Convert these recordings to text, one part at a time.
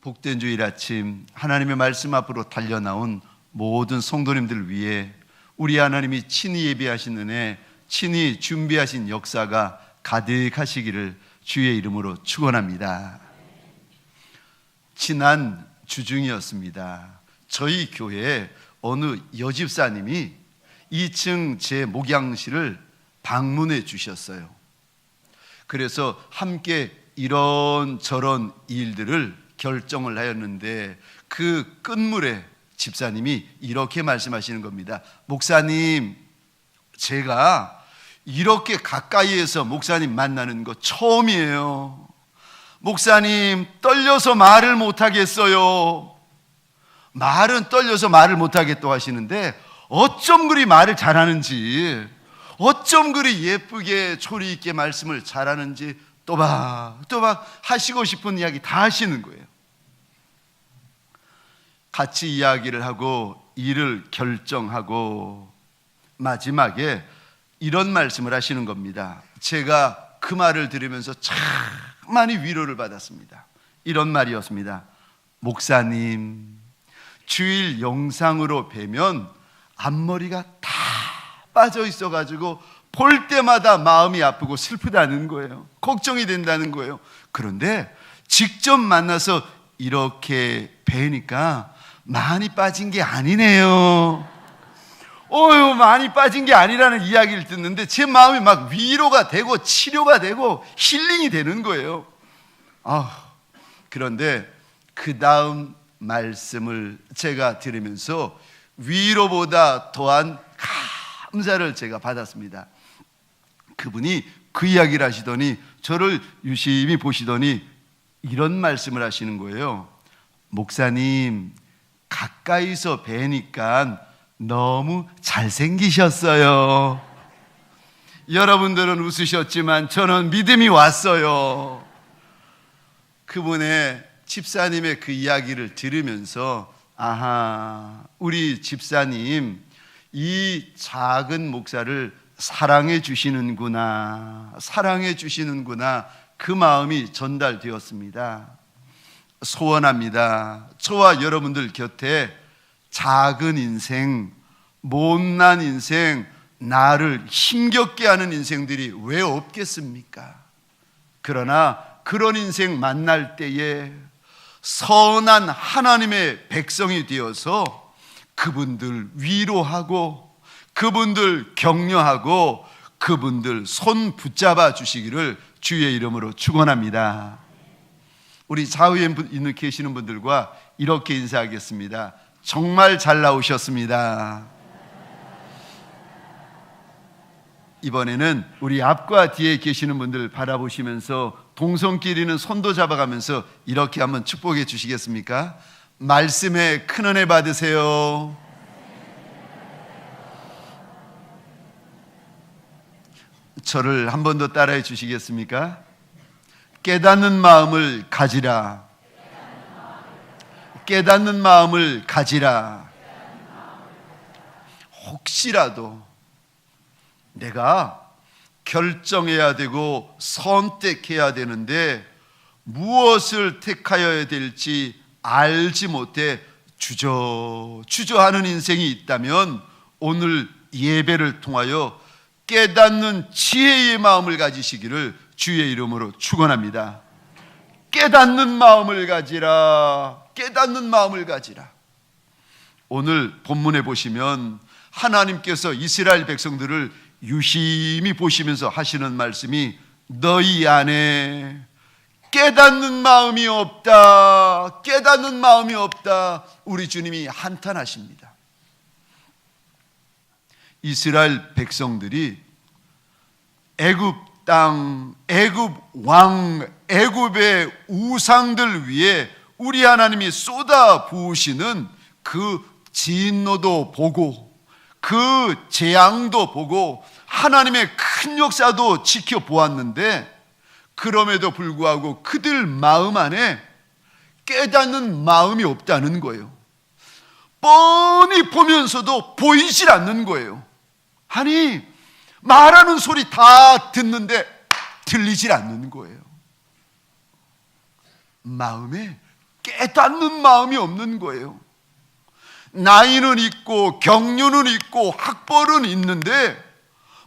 복된 주일 아침 하나님의 말씀 앞으로 달려나온 모든 성도님들 위해 우리 하나님이 친히 예비하신 은혜, 친히 준비하신 역사가 가득하시기를 주의 이름으로 축원합니다. 지난 주중이었습니다. 저희 교회에 어느 여집사님이 2층 제 목양실을 방문해 주셨어요. 그래서 함께 이런저런 일들을 결정을 하였는데 그 끝물에 집사님이 이렇게 말씀하시는 겁니다. 목사님, 제가 이렇게 가까이에서 목사님 만나는 거 처음이에요. 목사님, 떨려서 말을 못하겠어요. 말은 떨려서 말을 못하겠다고 하시는데 어쩜 그리 말을 잘하는지, 어쩜 그리 예쁘게 조리 있게 말씀을 잘하는지 또박또박 하시고 싶은 이야기 다 하시는 거예요. 같이 이야기를 하고 일을 결정하고 마지막에 이런 말씀을 하시는 겁니다. 제가 그 말을 들으면서 참 많이 위로를 받았습니다. 이런 말이었습니다. 목사님, 주일 영상으로 뵈면 앞머리가 다 빠져 있어가지고 볼 때마다 마음이 아프고 슬프다는 거예요. 걱정이 된다는 거예요. 그런데 직접 만나서 이렇게 뵈니까 많이 빠진 게 아니네요. 많이 빠진 게 아니라는 이야기를 듣는데 제 마음이 막 위로가 되고 치료가 되고 힐링이 되는 거예요. 그런데 그 다음 말씀을 제가 들으면서 위로보다 더한 감사를 제가 받았습니다. 그분이 그 이야기를 하시더니 저를 유심히 보시더니 이런 말씀을 하시는 거예요. 목사님, 가까이서 뵈니까 너무 잘생기셨어요. 여러분들은 웃으셨지만 저는 믿음이 왔어요. 그분의 집사님의 그 이야기를 들으면서 우리 집사님 이 작은 목사를 사랑해 주시는구나, 그 마음이 전달되었습니다. 소원합니다. 저와 여러분들 곁에 작은 인생, 못난 인생, 나를 힘겹게 하는 인생들이 왜 없겠습니까? 그러나 그런 인생 만날 때에 선한 하나님의 백성이 되어서 그분들 위로하고 그분들 격려하고 그분들 손 붙잡아 주시기를 주의 이름으로 축원합니다. 우리 좌우에 계시는 분들과 이렇게 인사하겠습니다. 정말 잘 나오셨습니다. 이번에는 우리 앞과 뒤에 계시는 분들 바라보시면서 동성끼리는 손도 잡아가면서 이렇게 한번 축복해 주시겠습니까? 말씀에 큰 은혜 받으세요. 저를 한 번 더 따라해 주시겠습니까? 깨닫는 마음을 가지라. 깨닫는 마음을 가지라. 혹시라도 내가 결정해야 되고 선택해야 되는데 무엇을 택하여야 될지 알지 못해 주저하는 인생이 있다면 오늘 예배를 통하여 깨닫는 지혜의 마음을 가지시기를 주의 이름으로 축원합니다. 깨닫는 마음을 가지라. 깨닫는 마음을 가지라. 오늘 본문에 보시면 하나님께서 이스라엘 백성들을 유심히 보시면서 하시는 말씀이 너희 안에 깨닫는 마음이 없다. 깨닫는 마음이 없다. 우리 주님이 한탄하십니다. 이스라엘 백성들이 애굽 땅, 애굽 왕, 애굽의 우상들 위에 우리 하나님이 쏟아 부으시는 그 진노도 보고 그 재앙도 보고 하나님의 큰 역사도 지켜보았는데 그럼에도 불구하고 그들 마음 안에 깨닫는 마음이 없다는 거예요. 뻔히 보면서도 보이질 않는 거예요. 아니, 말하는 소리 다 듣는데 들리질 않는 거예요. 마음에 깨닫는 마음이 없는 거예요. 나이는 있고 경륜은 있고 학벌은 있는데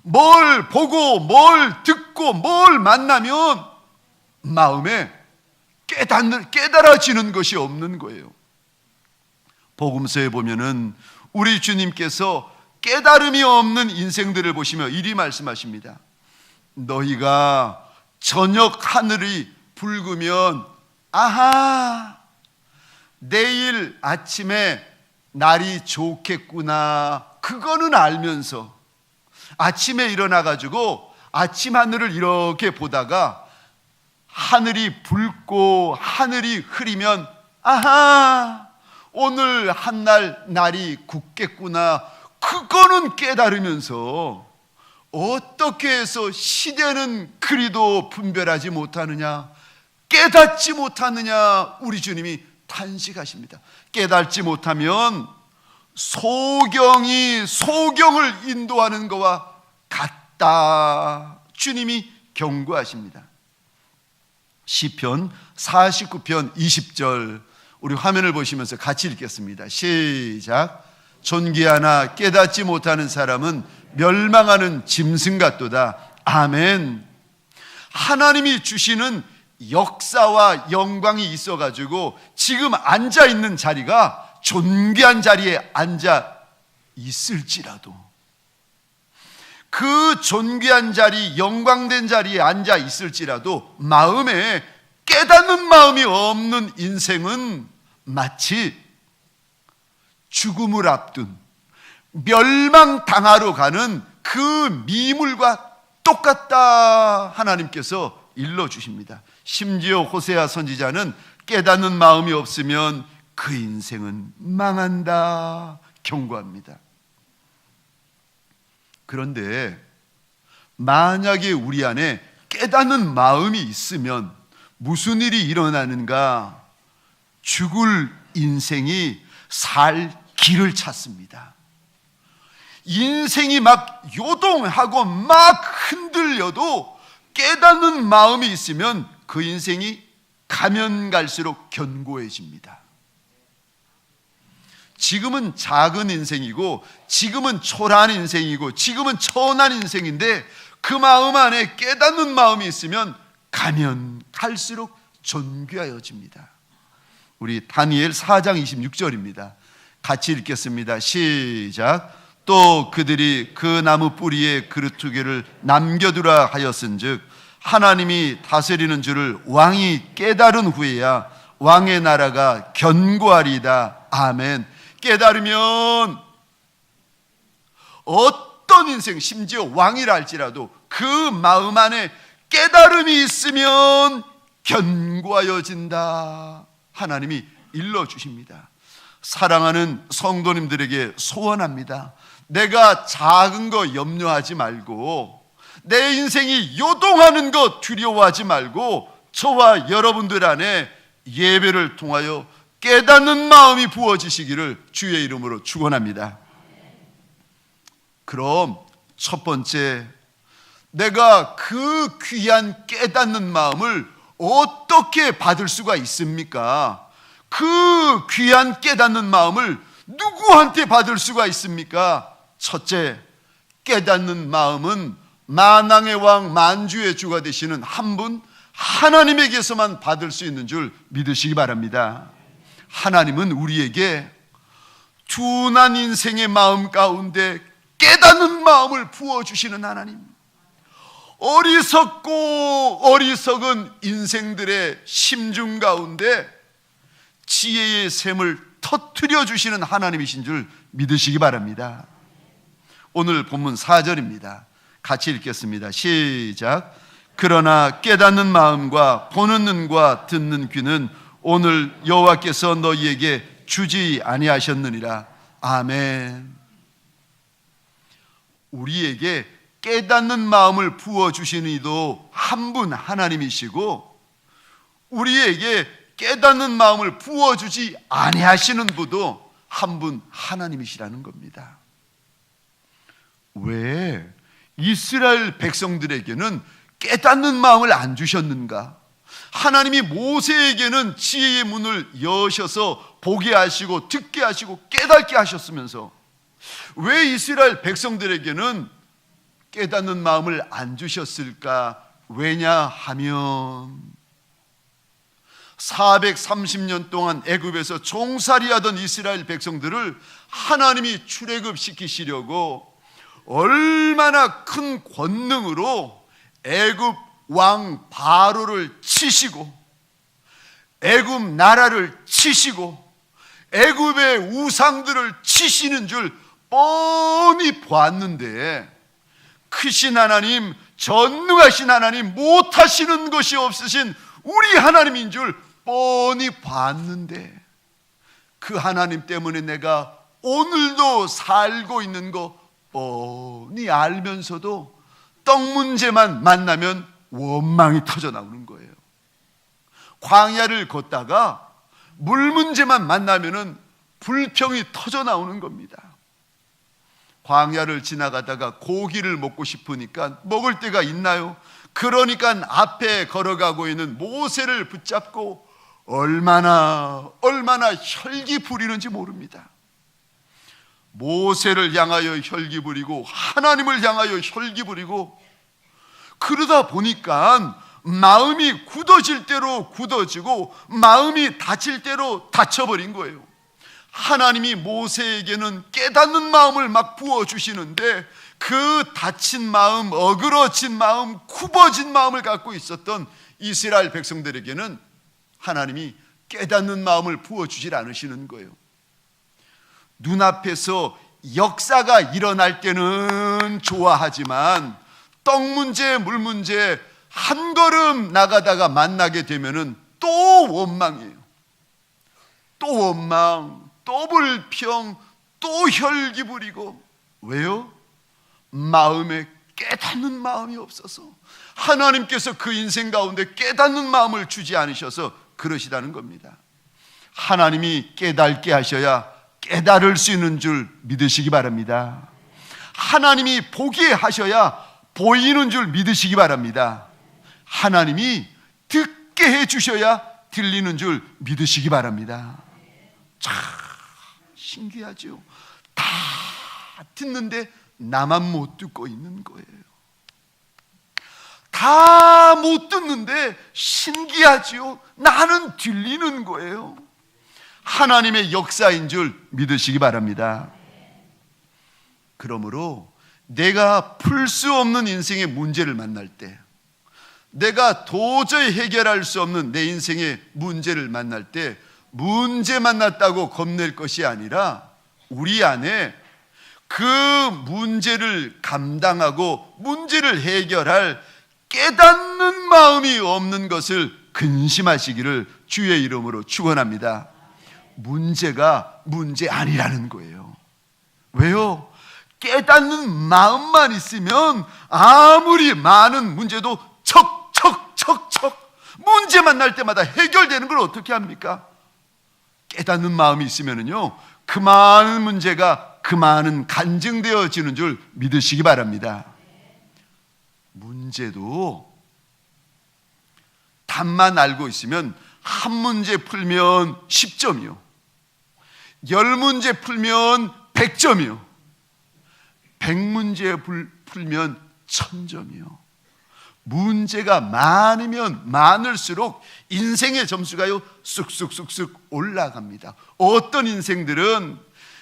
뭘 보고 뭘 듣고 뭘 만나면 마음에 깨달아지는 것이 없는 거예요. 복음서에 보면은 우리 주님께서 깨달음이 없는 인생들을 보시며 이리 말씀하십니다. 너희가 저녁 하늘이 붉으면 아하, 내일 아침에 날이 좋겠구나, 그거는 알면서 아침에 일어나가지고 아침 하늘을 이렇게 보다가 하늘이 붉고 하늘이 흐리면 아하, 오늘 한날 날이 굳겠구나, 그거는 깨달으면서 어떻게 해서 시대는 그리도 분별하지 못하느냐, 깨닫지 못하느냐, 우리 주님이 탄식하십니다. 깨닫지 못하면 소경이 소경을 인도하는 것과 같다, 주님이 경고하십니다. 시편 49편 20절 우리 화면을 보시면서 같이 읽겠습니다. 시작. 존귀하나 깨닫지 못하는 사람은 멸망하는 짐승 같도다. 아멘. 하나님이 주시는 역사와 영광이 있어가지고 지금 앉아있는 자리가 존귀한 자리에 앉아 있을지라도, 그 존귀한 자리, 영광된 자리에 앉아 있을지라도 마음에 깨닫는 마음이 없는 인생은 마치 죽음을 앞둔 멸망당하러 가는 그 미물과 똑같다, 하나님께서 일러주십니다. 심지어 호세아 선지자는 깨닫는 마음이 없으면 그 인생은 망한다 경고합니다. 그런데 만약에 우리 안에 깨닫는 마음이 있으면 무슨 일이 일어나는가? 죽을 인생이 살 길을 찾습니다. 인생이 막 요동하고 막 흔들려도 깨닫는 마음이 있으면 그 인생이 가면 갈수록 견고해집니다. 지금은 작은 인생이고, 지금은 초라한 인생이고, 지금은 천한 인생인데 그 마음 안에 깨닫는 마음이 있으면 가면 갈수록 존귀하여집니다. 우리 다니엘 4장 26절입니다. 같이 읽겠습니다. 시작. 또 그들이 그 나무 뿌리에 그릇 2개를 남겨두라 하였은즉 하나님이 다스리는 줄을 왕이 깨달은 후에야 왕의 나라가 견고하리이다. 아멘. 깨달으면 어떤 인생, 심지어 왕이라 할지라도 그 마음 안에 깨달음이 있으면 견고하여진다, 하나님이 일러주십니다. 사랑하는 성도님들에게 소원합니다. 내가 작은 거 염려하지 말고, 내 인생이 요동하는 것 두려워하지 말고, 저와 여러분들 안에 예배를 통하여 깨닫는 마음이 부어지시기를 주의 이름으로 축원합니다. 그럼 첫 번째, 내가 그 귀한 깨닫는 마음을 어떻게 받을 수가 있습니까? 그 귀한 깨닫는 마음을 누구한테 받을 수가 있습니까? 첫째, 깨닫는 마음은 만왕의 왕 만주의 주가 되시는 한 분 하나님에게서만 받을 수 있는 줄 믿으시기 바랍니다. 하나님은 우리에게 둔한 인생의 마음 가운데 깨닫는 마음을 부어주시는 하나님, 어리석고 어리석은 인생들의 심중 가운데 지혜의 샘을 터뜨려 주시는 하나님이신 줄 믿으시기 바랍니다. 오늘 본문 4절입니다. 같이 읽겠습니다. 시작. 그러나 깨닫는 마음과 보는 눈과 듣는 귀는 오늘 여호와께서 너희에게 주지 아니하셨느니라. 아멘. 우리에게 깨닫는 마음을 부어주시는 이도 한 분 하나님이시고, 우리에게 깨닫는 마음을 부어주지 아니하시는 분도 한 분 하나님이시라는 겁니다. 왜 이스라엘 백성들에게는 깨닫는 마음을 안 주셨는가? 하나님이 모세에게는 지혜의 문을 여셔서 보게 하시고 듣게 하시고 깨닫게 하셨으면서 왜 이스라엘 백성들에게는 깨닫는 마음을 안 주셨을까? 왜냐하면 430년 동안 애굽에서 종살이하던 이스라엘 백성들을 하나님이 출애굽시키시려고 얼마나 큰 권능으로 애굽 왕 바로를 치시고 애굽 나라를 치시고 애굽의 우상들을 치시는 줄 뻔히 보았는데, 크신 하나님, 전능하신 하나님, 못하시는 것이 없으신 우리 하나님인 줄 뻔히 봤는데, 그 하나님 때문에 내가 오늘도 살고 있는 거 뻔히 알면서도 떡 문제만 만나면 원망이 터져 나오는 거예요. 광야를 걷다가 물 문제만 만나면은 불평이 터져 나오는 겁니다. 광야를 지나가다가 고기를 먹고 싶으니까 먹을 데가 있나요? 그러니까 앞에 걸어가고 있는 모세를 붙잡고 얼마나 혈기 부리는지 모릅니다. 모세를 향하여 혈기 부리고 하나님을 향하여 혈기 부리고, 그러다 보니까 마음이 굳어질 대로 굳어지고 마음이 다칠 대로 다쳐버린 거예요. 하나님이 모세에게는 깨닫는 마음을 막 부어주시는데 그 다친 마음, 어그러진 마음, 굽어진 마음을 갖고 있었던 이스라엘 백성들에게는 하나님이 깨닫는 마음을 부어주질 않으시는 거예요. 눈앞에서 역사가 일어날 때는 좋아하지만 떡 문제, 물 문제 한 걸음 나가다가 만나게 되면은 또 원망이에요. 또 원망, 또 불평, 또 혈기 부리고. 왜요? 마음에 깨닫는 마음이 없어서, 하나님께서 그 인생 가운데 깨닫는 마음을 주지 않으셔서 그러시다는 겁니다. 하나님이 깨닫게 하셔야 깨달을 수 있는 줄 믿으시기 바랍니다. 하나님이 보게 하셔야 보이는 줄 믿으시기 바랍니다. 하나님이 듣게 해주셔야 들리는 줄 믿으시기 바랍니다. 참 신기하죠. 다 듣는데 나만 못 듣고 있는 거예요. 다 못 듣는데 신기하지요. 나는 들리는 거예요. 하나님의 역사인 줄 믿으시기 바랍니다. 그러므로 내가 풀 수 없는 인생의 문제를 만날 때, 내가 도저히 해결할 수 없는 내 인생의 문제를 만날 때, 문제 만났다고 겁낼 것이 아니라 우리 안에 그 문제를 감당하고 문제를 해결할 깨닫는 마음이 없는 것을 근심하시기를 주의 이름으로 축원합니다. 문제가 문제 아니라는 거예요. 왜요? 깨닫는 마음만 있으면 아무리 많은 문제도 척척척척 문제 만날 때마다 해결되는 걸 어떻게 합니까? 깨닫는 마음이 있으면은요, 그 많은 문제가 그 많은 간증되어지는 줄 믿으시기 바랍니다. 문제도 답만 알고 있으면 한 문제 풀면 10점이요, 10문제 풀면 100점이요, 100문제 풀면 1000점이요. 문제가 많으면 많을수록 인생의 점수가요 쑥쑥쑥쑥 올라갑니다. 어떤 인생들은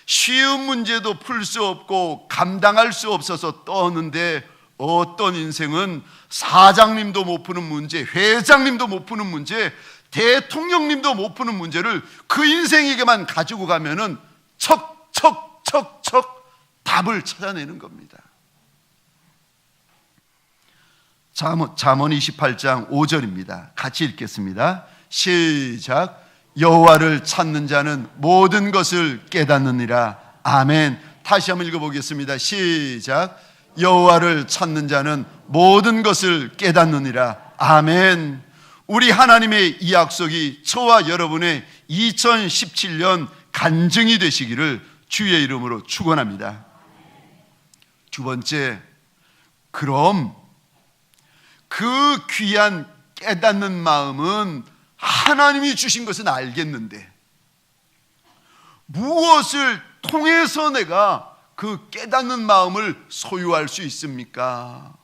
쉬운 문제도 풀 수 없고 감당할 수 없어서 떠는데, 어떤 인생은 사장님도 못 푸는 문제, 회장님도 못 푸는 문제, 대통령님도 못 푸는 문제를 그 인생에게만 가지고 가면은 척척척척 답을 찾아내는 겁니다. 잠언 28장 5절입니다. 같이 읽겠습니다. 시작. 여호와를 찾는 자는 모든 것을 깨닫느니라. 아멘. 다시 한번 읽어보겠습니다. 시작. 여호와를 찾는 자는 모든 것을 깨닫느니라. 아멘. 우리 하나님의 이 약속이 저와 여러분의 2017년 간증이 되시기를 주의 이름으로 축원합니다. 두 번째, 그럼 그 귀한 깨닫는 마음은 하나님이 주신 것은 알겠는데 무엇을 통해서 내가 그 깨닫는 마음을 소유할 수 있습니까?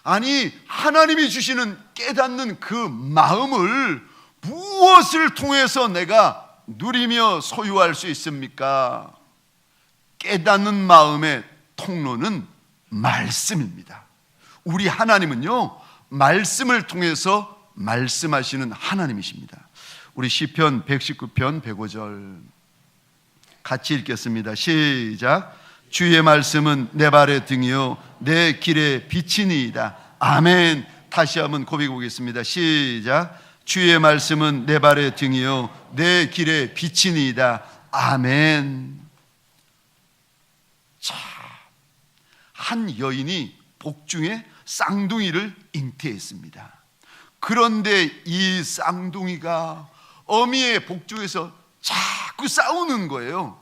아니, 하나님이 주시는 깨닫는 그 마음을 무엇을 통해서 내가 누리며 소유할 수 있습니까? 깨닫는 마음의 통로는 말씀입니다. 우리 하나님은요, 말씀을 통해서 말씀하시는 하나님이십니다. 우리 시편 119편 105절 같이 읽겠습니다. 시작. 주의 말씀은 내 발의 등이요 내 길의 빛이니이다. 아멘. 다시 한번 고백해 보겠습니다. 시작. 주의 말씀은 내 발의 등이요 내 길의 빛이니이다. 아멘. 자, 한 여인이 복중에 쌍둥이를 잉태했습니다. 그런데 이 쌍둥이가 어미의 복중에서 자꾸 싸우는 거예요.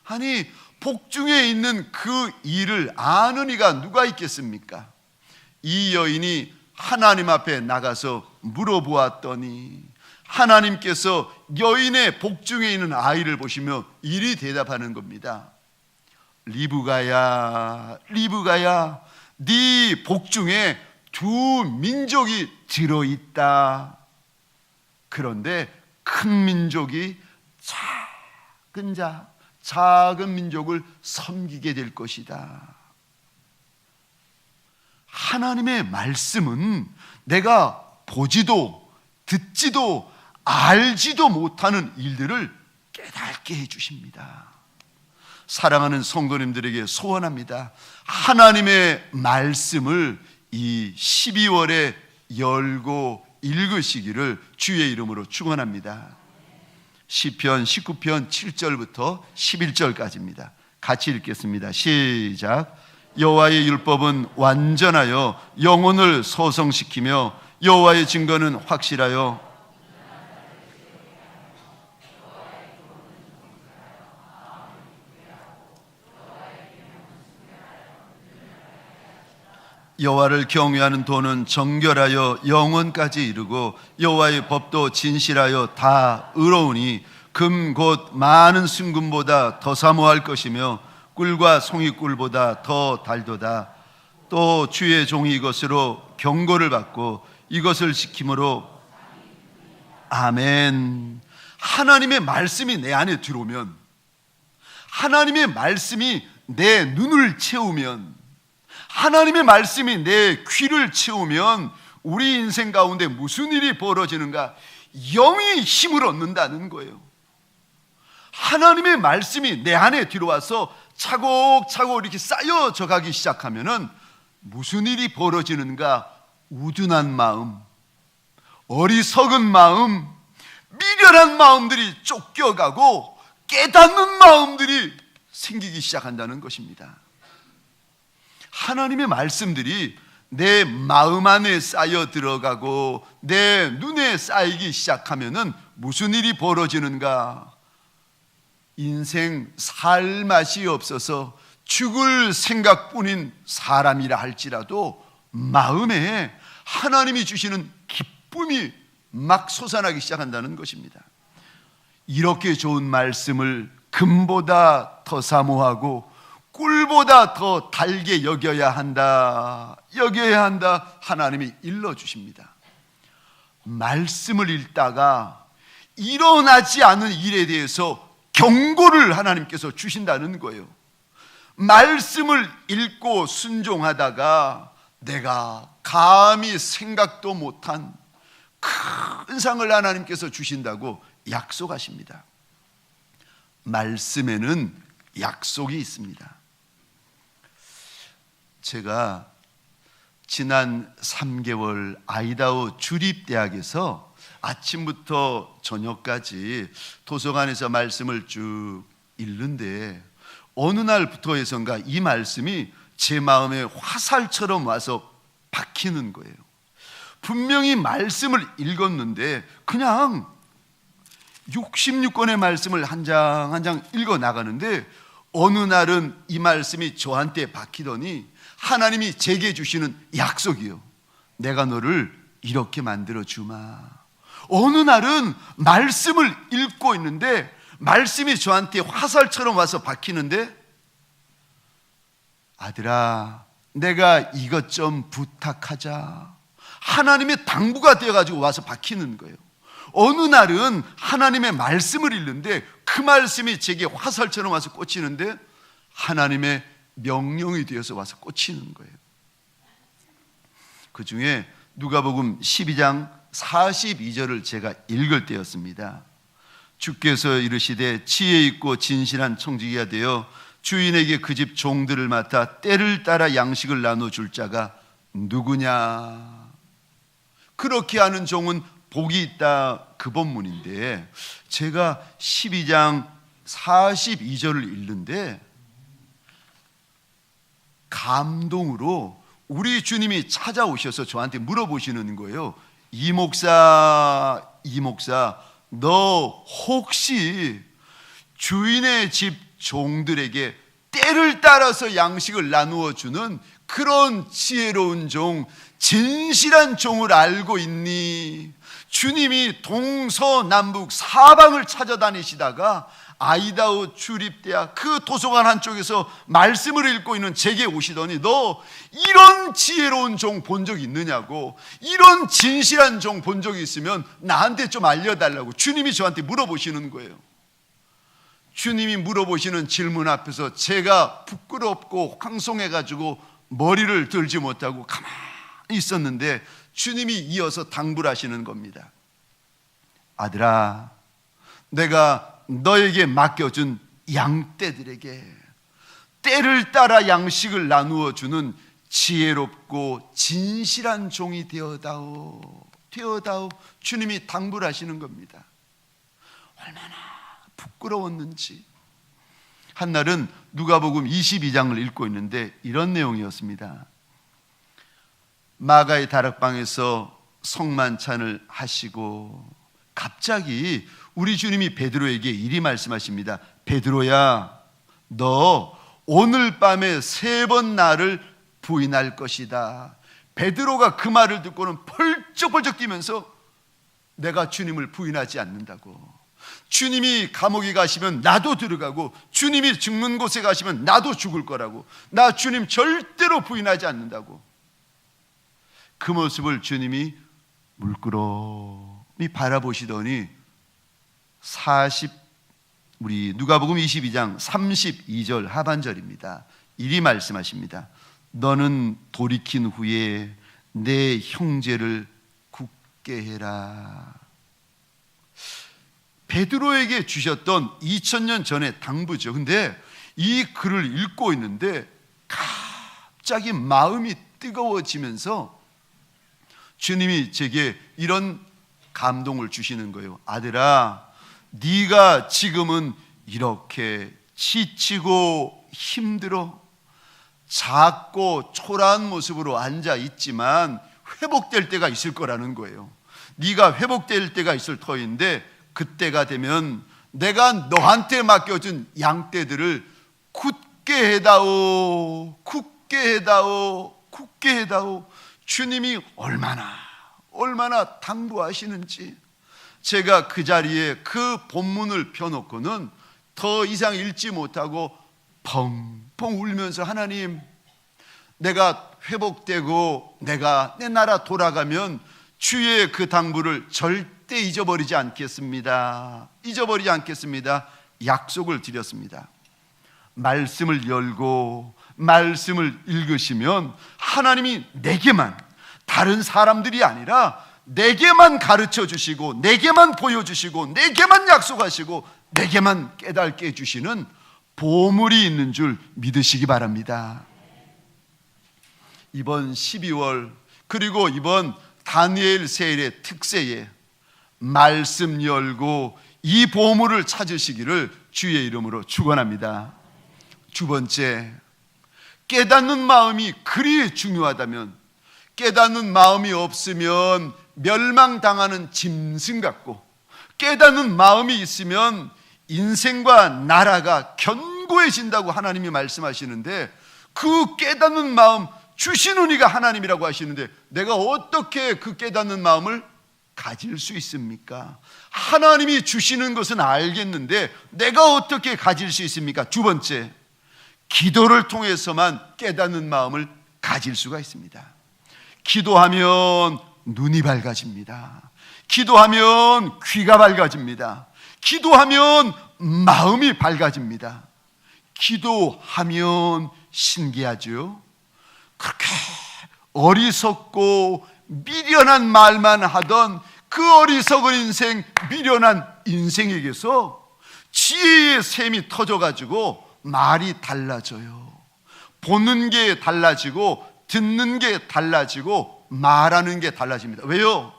아니, 복중에 있는 그 일을 아는 이가 누가 있겠습니까? 이 여인이 하나님 앞에 나가서 물어보았더니 하나님께서 여인의 복중에 있는 아이를 보시며 이리 대답하는 겁니다. 리브가야, 리브가야, 네 복중에 두 민족이 들어있다. 그런데 큰 민족이 작은 민족을 섬기게 될 것이다. 하나님의 말씀은 내가 보지도 듣지도 알지도 못하는 일들을 깨닫게 해주십니다. 사랑하는 성도님들에게 소원합니다. 하나님의 말씀을 이 12월에 열고 읽으시기를 주의 이름으로 축원합니다. 시편 19편 7절부터 11절까지입니다. 같이 읽겠습니다. 시작. 여호와의 율법은 완전하여 영혼을 소성시키며 여호와의 증거는 확실하여 여호와를 경외하는 도는 정결하여 영원까지 이르고 여호와의 법도 진실하여 다 의로우니 금 곧 많은 순금보다 더 사모할 것이며 꿀과 송이꿀보다 더 달도다. 또 주의 종이 이것으로 경고를 받고 이것을 지킴으로 아멘. 하나님의 말씀이 내 안에 들어오면, 하나님의 말씀이 내 눈을 채우면, 하나님의 말씀이 내 귀를 채우면 우리 인생 가운데 무슨 일이 벌어지는가? 영이 힘을 얻는다는 거예요. 하나님의 말씀이 내 안에 들어와서 차곡차곡 이렇게 쌓여져 가기 시작하면은 무슨 일이 벌어지는가? 우둔한 마음, 어리석은 마음, 미련한 마음들이 쫓겨가고 깨닫는 마음들이 생기기 시작한다는 것입니다. 하나님의 말씀들이 내 마음 안에 쌓여 들어가고 내 눈에 쌓이기 시작하면은 무슨 일이 벌어지는가? 인생 살 맛이 없어서 죽을 생각뿐인 사람이라 할지라도 마음에 하나님이 주시는 기쁨이 막 솟아나기 시작한다는 것입니다. 이렇게 좋은 말씀을 금보다 더 사모하고 꿀보다 더 달게 여겨야 한다, 하나님이 일러주십니다. 말씀을 읽다가 일어나지 않은 일에 대해서 경고를 하나님께서 주신다는 거예요. 말씀을 읽고 순종하다가 내가 감히 생각도 못한 큰 상을 하나님께서 주신다고 약속하십니다. 말씀에는 약속이 있습니다. 제가 지난 3개월 아이다호 주립대학에서 아침부터 저녁까지 도서관에서 말씀을 쭉 읽는데 어느 날부터 해서인가 이 말씀이 제 마음에 화살처럼 와서 박히는 거예요. 분명히 말씀을 읽었는데 그냥 66권의 말씀을 한 장 한 장 읽어 나가는데 어느 날은 이 말씀이 저한테 박히더니 하나님이 제게 주시는 약속이요. 내가 너를 이렇게 만들어 주마. 어느 날은 말씀을 읽고 있는데 말씀이 저한테 화살처럼 와서 박히는데, 아들아, 내가 이것 좀 부탁하자. 하나님의 당부가 되어가지고 와서 박히는 거예요. 어느 날은 하나님의 말씀을 읽는데 그 말씀이 제게 화살처럼 와서 꽂히는데 하나님의 명령이 되어서 와서 꽂히는 거예요. 그 중에 누가복음 12장 42절을 제가 읽을 때였습니다. 주께서 이르시되 지혜 있고 진실한 청지기가 되어 주인에게 그 집 종들을 맡아 때를 따라 양식을 나눠줄 자가 누구냐. 그렇게 하는 종은 복이 있다, 그 본문인데 제가 12장 42절을 읽는데 감동으로 우리 주님이 찾아오셔서 저한테 물어보시는 거예요. 이 목사, 너 혹시 주인의 집 종들에게 때를 따라서 양식을 나누어 주는 그런 지혜로운 종, 진실한 종을 알고 있니? 주님이 동서남북 사방을 찾아다니시다가 아이다호 주립대학 그 도서관 한쪽에서 말씀을 읽고 있는 제게 오시더니 너 이런 지혜로운 종 본 적 있느냐고, 이런 진실한 종 본 적이 있으면 나한테 좀 알려달라고 주님이 저한테 물어보시는 거예요. 주님이 물어보시는 질문 앞에서 제가 부끄럽고 황송해가지고 머리를 들지 못하고 가만히 있었는데 주님이 이어서 당부를 하시는 겁니다. 아들아, 내가 너에게 맡겨준 양떼들에게 때를 따라 양식을 나누어 주는 지혜롭고 진실한 종이 되어다오. 주님이 당부를 하시는 겁니다. 얼마나 부끄러웠는지. 한날은 누가복음 22장을 읽고 있는데 이런 내용이었습니다. 마가의 다락방에서 성만찬을 하시고 갑자기 우리 주님이 베드로에게 이리 말씀하십니다. 베드로야, 너 오늘 밤에 3번 나를 부인할 것이다. 베드로가 그 말을 듣고는 펄쩍펄쩍 뛰면서 내가 주님을 부인하지 않는다고. 주님이 감옥에 가시면 나도 들어가고 주님이 죽는 곳에 가시면 나도 죽을 거라고. 나 주님 절대로 부인하지 않는다고. 그 모습을 주님이 물끄러미 바라보시더니 우리 누가복음 22장 32절 하반절입니다. 이리 말씀하십니다. 너는 돌이킨 후에 내 형제를 굳게 해라. 베드로에게 주셨던 2000년 전의 당부죠. 근데 이 글을 읽고 있는데 갑자기 마음이 뜨거워지면서 주님이 제게 이런 감동을 주시는 거예요. 아들아, 네가 지금은 이렇게 지치고 힘들어 작고 초라한 모습으로 앉아 있지만 회복될 때가 있을 거라는 거예요. 네가 회복될 때가 있을 터인데 그때가 되면 내가 너한테 맡겨준 양떼들을 굳게 해다오. 주님이 얼마나 당부하시는지. 제가 그 자리에 그 본문을 펴놓고는 더 이상 읽지 못하고 펑펑 울면서 하나님, 내가 회복되고 내가 내 나라 돌아가면 주의 그 당부를 절대 잊어버리지 않겠습니다. 약속을 드렸습니다. 말씀을 열고 말씀을 읽으시면 하나님이 내게만, 다른 사람들이 아니라 내게만 가르쳐 주시고 내게만 보여주시고 내게만 약속하시고 내게만 깨닫게 해주시는 보물이 있는 줄 믿으시기 바랍니다. 이번 12월 그리고 이번 다니엘 세일의 특세에 말씀 열고 이 보물을 찾으시기를 주의 이름으로 축원합니다. 두 번째, 깨닫는 마음이 그리 중요하다면, 깨닫는 마음이 없으면 멸망당하는 짐승 같고, 깨닫는 마음이 있으면 인생과 나라가 견고해진다고 하나님이 말씀하시는데, 그 깨닫는 마음 주시는 이가 하나님이라고 하시는데 내가 어떻게 그 깨닫는 마음을 가질 수 있습니까? 하나님이 주시는 것은 알겠는데 내가 어떻게 가질 수 있습니까? 두 번째, 기도를 통해서만 깨닫는 마음을 가질 수가 있습니다. 기도하면 눈이 밝아집니다. 기도하면 귀가 밝아집니다. 기도하면 마음이 밝아집니다. 기도하면 신기하죠? 그렇게 어리석고 미련한 말만 하던 그 어리석은 인생, 미련한 인생에게서 지혜의 샘이 터져가지고 말이 달라져요. 보는 게 달라지고 듣는 게 달라지고 말하는 게 달라집니다. 왜요?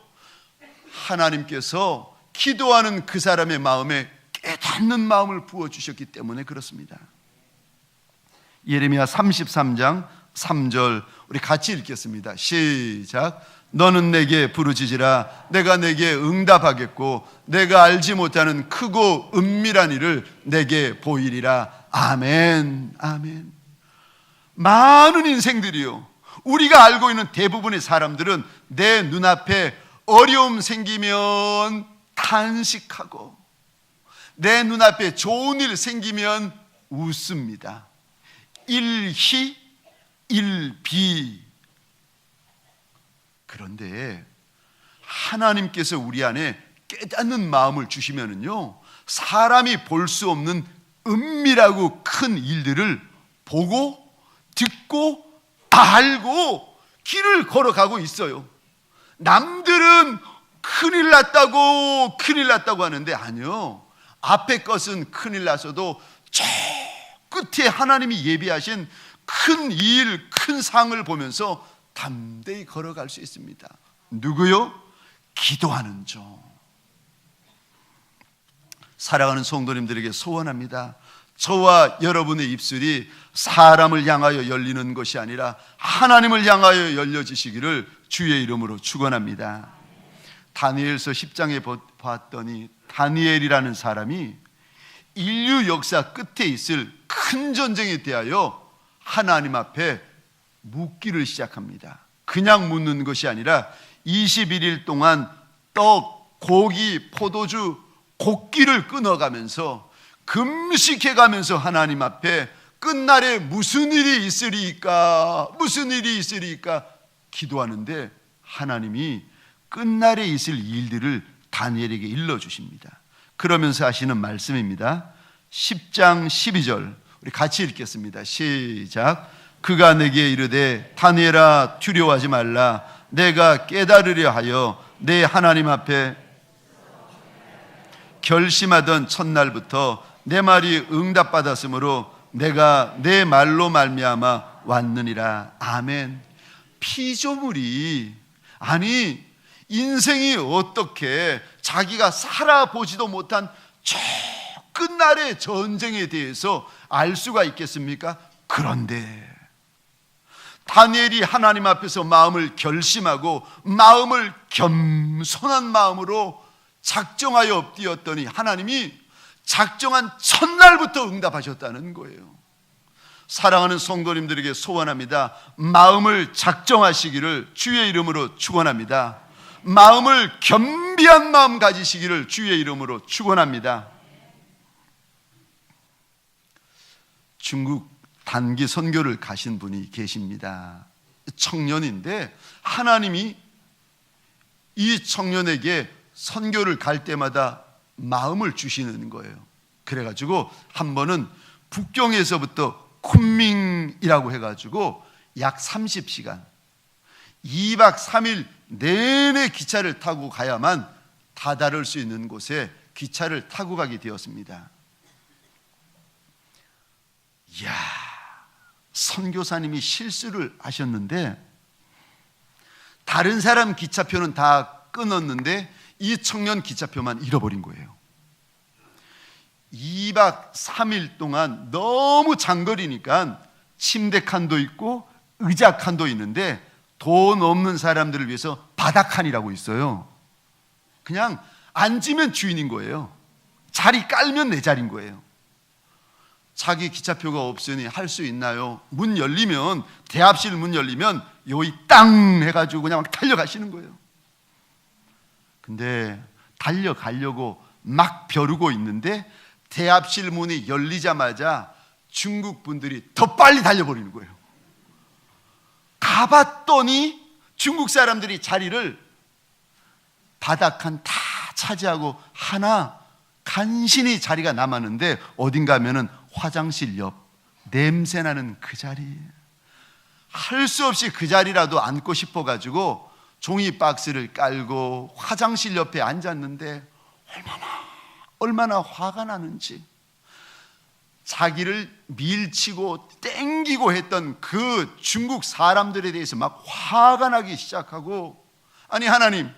하나님께서 기도하는 그 사람의 마음에 깨닫는 마음을 부어주셨기 때문에 그렇습니다. 예레미야 33장 3절 우리 같이 읽겠습니다. 시작. 너는 내게 부르짖으라. 내가 내게 응답하겠고 내가 알지 못하는 크고 은밀한 일을 내게 보이리라. 아멘. 아멘. 많은 인생들이요, 우리가 알고 있는 대부분의 사람들은 내 눈앞에 어려움 생기면 탄식하고 내 눈앞에 좋은 일 생기면 웃습니다. 일희 일비. 그런데 하나님께서 우리 안에 깨닫는 마음을 주시면은요, 사람이 볼 수 없는 은밀하고 큰 일들을 보고 듣고 알고 길을 걸어가고 있어요. 남들은 큰일 났다고 하는데 아니요, 앞에 것은 큰일 났어도 저 끝에 하나님이 예비하신 큰 일, 큰 상을 보면서 담대히 걸어갈 수 있습니다. 누구요? 기도하는 종. 사랑하는 성도님들에게 소원합니다. 저와 여러분의 입술이 사람을 향하여 열리는 것이 아니라 하나님을 향하여 열려지시기를 주의 이름으로 축원합니다. 다니엘서 10장에 봤더니 다니엘이라는 사람이 인류 역사 끝에 있을 큰 전쟁에 대하여 하나님 앞에 묻기를 시작합니다. 그냥 묻는 것이 아니라 21일 동안 떡, 고기, 포도주, 곡기를 끊어가면서 금식해가면서 하나님 앞에 끝날에 무슨 일이 있으리까 기도하는데 하나님이 끝날에 있을 일들을 다니엘에게 일러주십니다. 그러면서 하시는 말씀입니다. 10장 12절 우리 같이 읽겠습니다. 시작. 그가 내게 이르되 다니엘아 두려워하지 말라. 내가 깨달으려 하여 내 하나님 앞에 결심하던 첫날부터 내 말이 응답받았으므로 내가 내 말로 말미암아 왔느니라. 아멘. 피조물이, 아니 인생이 어떻게 자기가 살아보지도 못한 저 끝날의 전쟁에 대해서 알 수가 있겠습니까? 그런데 다니엘이 하나님 앞에서 마음을 결심하고 마음을 겸손한 마음으로 작정하여 엎드렸더니 하나님이 작정한 첫날부터 응답하셨다는 거예요. 사랑하는 성도님들에게 소원합니다. 마음을 작정하시기를 주의 이름으로 축원합니다. 마음을 겸비한 마음 가지시기를 주의 이름으로 축원합니다. 중국 단기 선교를 가신 분이 계십니다. 청년인데 하나님이 이 청년에게 선교를 갈 때마다 마음을 주시는 거예요. 그래가지고 한 번은 북경에서부터 쿤밍이라고 해가지고 약 30시간 2박 3일 내내 기차를 타고 가야만 다다를 수 있는 곳에 기차를 타고 가게 되었습니다. 이야, 선교사님이 실수를 하셨는데 다른 사람 기차표는 다 끊었는데 이 청년 기차표만 잃어버린 거예요. 2박 3일 동안 너무 장거리니까 침대 칸도 있고 의자 칸도 있는데 돈 없는 사람들을 위해서 바닥칸이라고 있어요. 그냥 앉으면 주인인 거예요. 자리 깔면 내 자리인 거예요. 자기 기차표가 없으니 할 수 있나요? 문 열리면, 대합실 문 열리면 여기 땅 해가지고 그냥 막 달려가시는 거예요. 근데 달려가려고 막 벼르고 있는데 대합실 문이 열리자마자 중국 분들이 더 빨리 달려버리는 거예요. 가봤더니 중국 사람들이 자리를 바닥 한 다 차지하고 하나 간신히 자리가 남았는데 어딘가 하면은 화장실 옆 냄새나는 그 자리, 할 수 없이 그 자리라도 앉고 싶어가지고 종이 박스를 깔고 화장실 옆에 앉았는데 얼마나 화가 나는지, 자기를 밀치고 땡기고 했던 그 중국 사람들에 대해서 막 화가 나기 시작하고, 아니 하나님,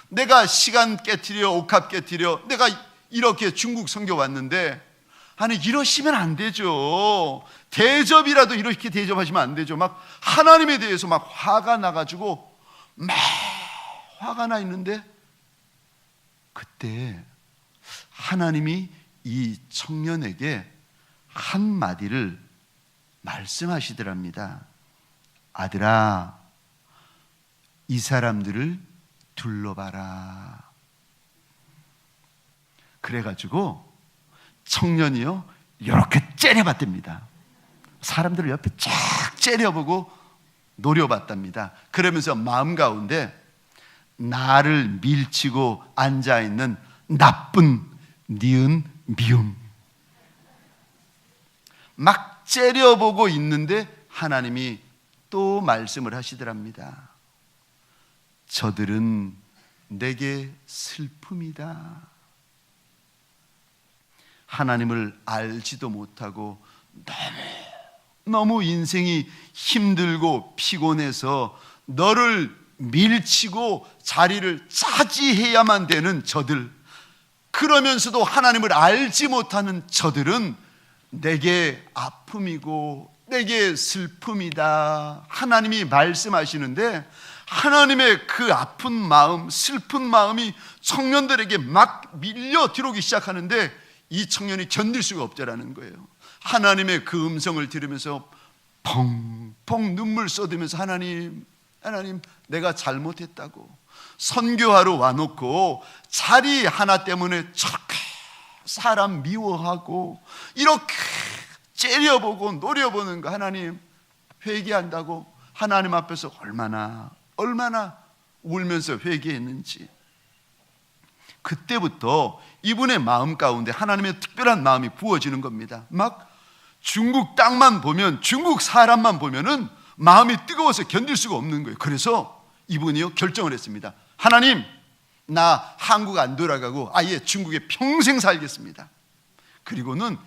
내가 시간 깨트려 옥합 깨트려 내가 이렇게 중국 선교 왔는데 아니 이러시면 안 되죠. 대접이라도 이렇게 대접하시면 안 되죠. 막 하나님에 대해서 막 화가 나가지고 막 화가 나 있는데 그때 하나님이 이 청년에게 한마디를 말씀하시더랍니다. 아들아, 이 사람들을 둘러봐라. 그래가지고 청년이요 이렇게 째려봤답니다. 사람들을 옆에 쫙 째려보고 노려봤답니다. 그러면서 마음 가운데 나를 밀치고 앉아있는 나쁜 니은 미움 막 째려보고 있는데 하나님이 또 말씀을 하시더랍니다. 저들은 내게 슬픔이다. 하나님을 알지도 못하고 너무 인생이 힘들고 피곤해서 너를 밀치고 자리를 차지해야만 되는 저들, 그러면서도 하나님을 알지 못하는 저들은 내게 아픔이고 내게 슬픔이다. 하나님이 말씀하시는데 하나님의 그 아픈 마음, 슬픈 마음이 청년들에게 막 밀려 들어오기 시작하는데 이 청년이 견딜 수가 없다라는 거예요. 하나님의 그 음성을 들으면서 펑펑 눈물 쏟으면서 하나님 내가 잘못했다고, 선교하러 와놓고 자리 하나 때문에 저렇게 사람 미워하고 이렇게 째려보고 노려보는 거 하나님 회개한다고 하나님 앞에서 얼마나 울면서 회개했는지, 그때부터 이분의 마음 가운데 하나님의 특별한 마음이 부어지는 겁니다. 막 중국 땅만 보면, 중국 사람만 보면은 마음이 뜨거워서 견딜 수가 없는 거예요. 그래서 이분이요 결정을 했습니다. 하나님, 나 한국 안 돌아가고 아예 중국에 평생 살겠습니다. 그리고는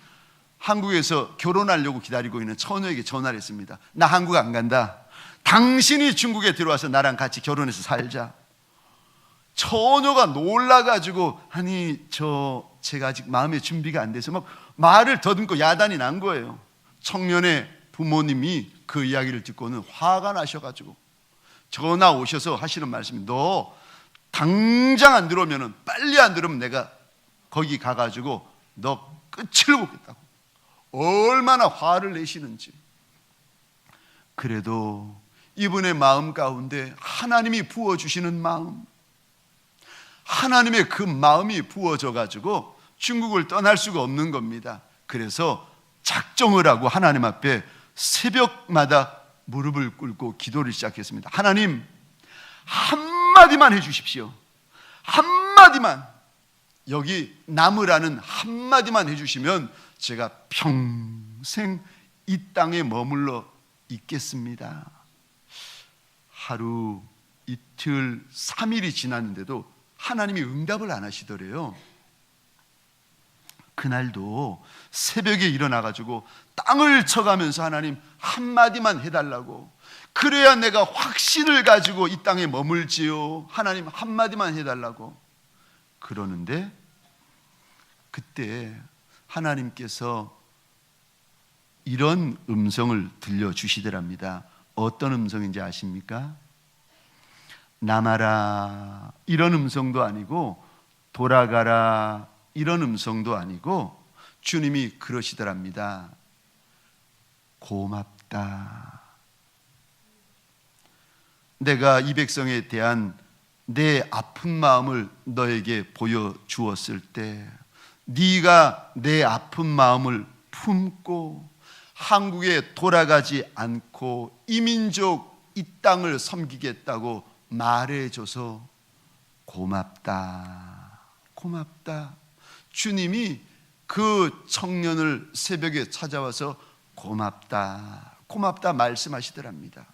한국에서 결혼하려고 기다리고 있는 처녀에게 전화를 했습니다. 나 한국 안 간다. 당신이 중국에 들어와서 나랑 같이 결혼해서 살자. 처녀가 놀라가지고 아니 제가 아직 마음의 준비가 안 돼서 막 말을 더듬고 야단이 난 거예요. 청년의 부모님이 그 이야기를 듣고는 화가 나셔가지고 전화 오셔서 하시는 말씀이, 너 당장 안 들어오면은, 빨리 안 들어오면 내가 거기 가가지고 너 끝을 보겠다고. 얼마나 화를 내시는지. 그래도 이분의 마음 가운데 하나님이 부어주시는 마음, 하나님의 그 마음이 부어져 가지고 중국을 떠날 수가 없는 겁니다. 그래서 작정을 하고 하나님 앞에 새벽마다 무릎을 꿇고 기도를 시작했습니다. 하나님, 한마디만 해주십시오. 한마디만, 여기 남으라는 한마디만 해주시면 제가 평생 이 땅에 머물러 있겠습니다. 하루, 이틀, 3일이 지났는데도 하나님이 응답을 안 하시더래요. 그날도 새벽에 일어나가지고 땅을 쳐가면서 하나님 한마디만 해달라고, 그래야 내가 확신을 가지고 이 땅에 머물지요. 하나님 한마디만 해달라고 그러는데, 그때 하나님께서 이런 음성을 들려주시더랍니다. 어떤 음성인지 아십니까? 남아라 이런 음성도 아니고 돌아가라 이런 음성도 아니고 주님이 그러시더랍니다. 고맙다. 내가 이 백성에 대한 내 아픈 마음을 너에게 보여주었을 때 네가 내 아픈 마음을 품고 한국에 돌아가지 않고 이민족 이 땅을 섬기겠다고 말해줘서 고맙다. 고맙다. 주님이 그 청년을 새벽에 찾아와서 고맙다. 고맙다 말씀하시더랍니다.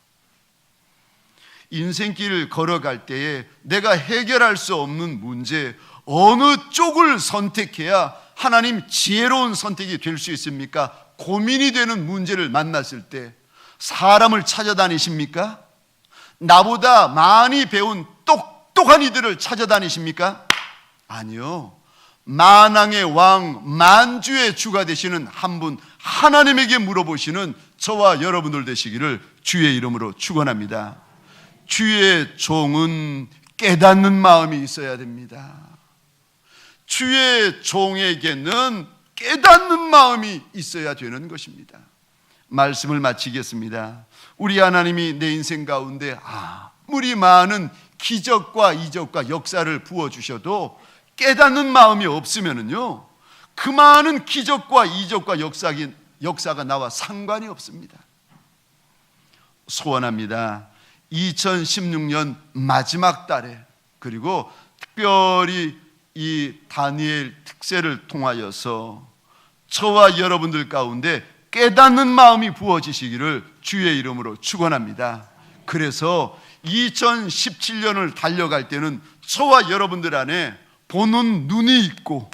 인생길을 걸어갈 때에 내가 해결할 수 없는 문제, 어느 쪽을 선택해야 하나님 지혜로운 선택이 될 수 있습니까? 고민이 되는 문제를 만났을 때 사람을 찾아다니십니까? 나보다 많이 배운 똑똑한 이들을 찾아다니십니까? 아니요. 만왕의 왕, 만주의 주가 되시는 한 분, 하나님에게 물어보시는 저와 여러분들 되시기를 주의 이름으로 축원합니다. 주의 종은 깨닫는 마음이 있어야 됩니다. 주의 종에게는 깨닫는 마음이 있어야 되는 것입니다. 말씀을 마치겠습니다. 우리 하나님이 내 인생 가운데 아무리 많은 기적과 이적과 역사를 부어주셔도 깨닫는 마음이 없으면요, 그 많은 기적과 이적과 역사가 나와 상관이 없습니다. 소원합니다. 2016년 마지막 달에, 그리고 특별히 이 다니엘 특세를 통하여서 저와 여러분들 가운데 깨닫는 마음이 부어지시기를 주의 이름으로 축원합니다. 그래서 2017년을 달려갈 때는 저와 여러분들 안에 보는 눈이 있고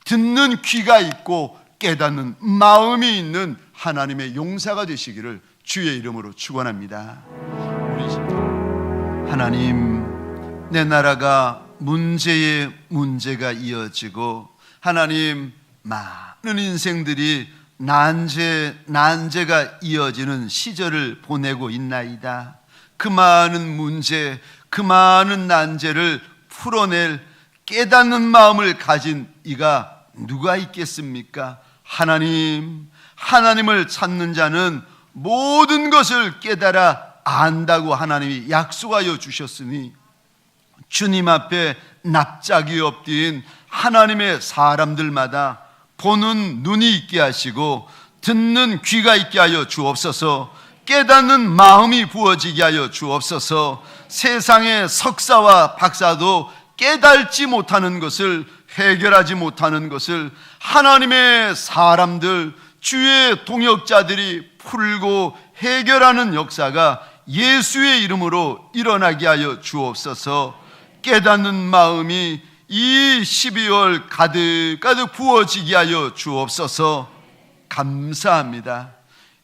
듣는 귀가 있고 깨닫는 마음이 있는 하나님의 용사가 되시기를 주의 이름으로 축원합니다. 하나님, 내 나라가 문제에 문제가 이어지고 하나님, 많은 인생들이 난제가 이어지는 시절을 보내고 있나이다. 그 많은 문제, 그 많은 난제를 풀어낼 깨닫는 마음을 가진 이가 누가 있겠습니까? 하나님, 하나님을 찾는 자는 모든 것을 깨달아 안다고 하나님이 약속하여 주셨으니 주님 앞에 납작이 엎드린 하나님의 사람들마다 보는 눈이 있게 하시고 듣는 귀가 있게 하여 주옵소서. 깨닫는 마음이 부어지게 하여 주옵소서. 세상의 석사와 박사도 깨달지 못하는 것을, 해결하지 못하는 것을 하나님의 사람들, 주의 동역자들이 풀고 해결하는 역사가 예수의 이름으로 일어나게 하여 주옵소서. 깨닫는 마음이 이 12월 가득가득 부어지게 하여 주옵소서. 감사합니다.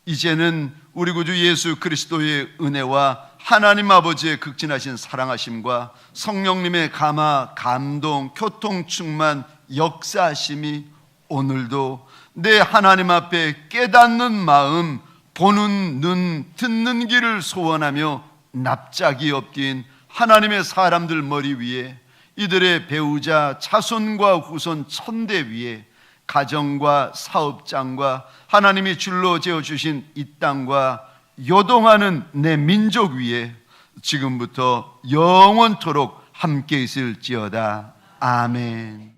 이제는 우리 구주 예수 그리스도의 은혜와 하나님 아버지의 극진하신 사랑하심과 성령님의 감화, 감동, 교통 충만, 역사하심이 오늘도 내 하나님 앞에 깨닫는 마음, 보는 눈, 듣는 귀를 소원하며 납작이 엎긴 하나님의 사람들 머리 위에, 이들의 배우자, 자손과 후손 천대 위에, 가정과 사업장과 하나님이 줄로 재어주신 이 땅과 요동하는 내 민족 위에 지금부터 영원토록 함께 있을지어다. 아멘.